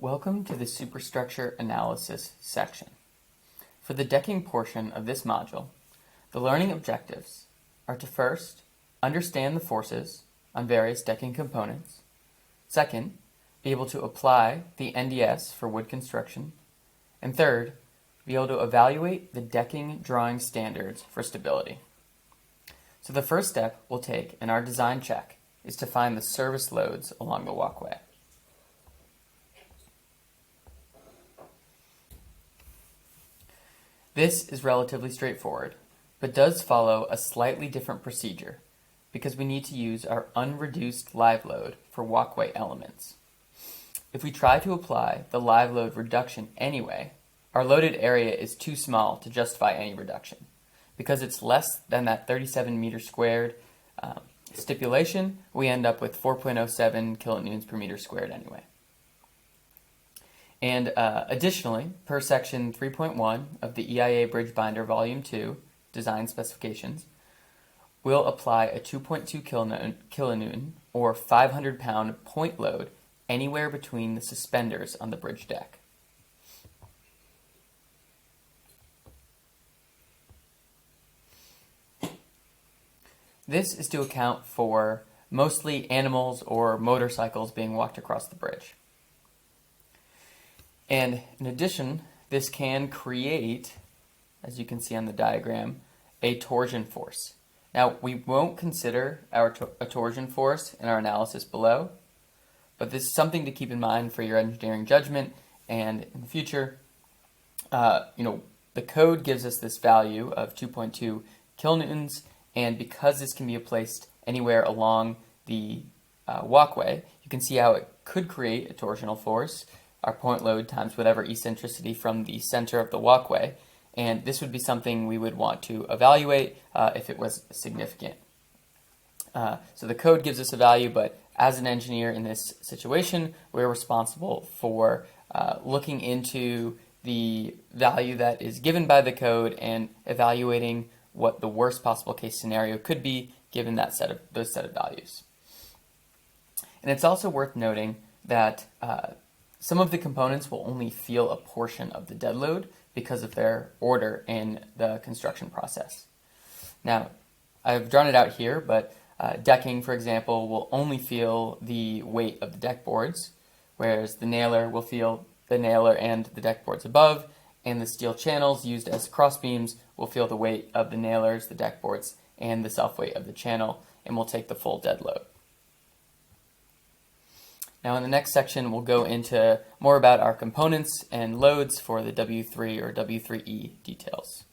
Welcome to the Superstructure Analysis section. For the decking portion of this module, the learning objectives are to first, understand the forces on various decking components. Second, be able to apply the NDS for wood construction. And third, be able to evaluate the decking drawing standards for stability. So the first step we'll take in our design check is to find the service loads along the walkway. This is relatively straightforward, but does follow a slightly different procedure because we need to use our unreduced live load for walkway elements. If we try to apply the live load reduction anyway, our loaded area is too small to justify any reduction. Because it's less than that 37 meters squared stipulation, we end up with 4.07 kilonewtons per meter squared anyway. And additionally, per section 3.1 of the EIA Bridge Binder Volume 2 Design Specifications, we'll apply a 2.2 kilonewton or 500 pound point load anywhere between the suspenders on the bridge deck. This is to account for mostly animals or motorcycles being walked across the bridge. And in addition, this can create, as you can see on the diagram, a torsion force. Now, we won't consider a torsion force in our analysis below, but this is something to keep in mind for your engineering judgment, and in the future, the code gives us this value of 2.2 kilonewtons, and because this can be placed anywhere along the walkway, you can see how it could create a torsional force, our point load times whatever eccentricity from the center of the walkway, and this would be something we would want to evaluate if it was significant. So the code gives us a value, but as an engineer in this situation, we're responsible for looking into the value that is given by the code and evaluating what the worst possible case scenario could be given that those set of values. And it's also worth noting that some of the components will only feel a portion of the dead load because of their order in the construction process. Now, I've drawn it out here, but decking, for example, will only feel the weight of the deck boards, whereas the nailer will feel the nailer and the deck boards above, and the steel channels used as cross beams will feel the weight of the nailers, the deck boards, and the self-weight of the channel, and will take the full dead load. Now in the next section, we'll go into more about our components and loads for the W3 or W3E details.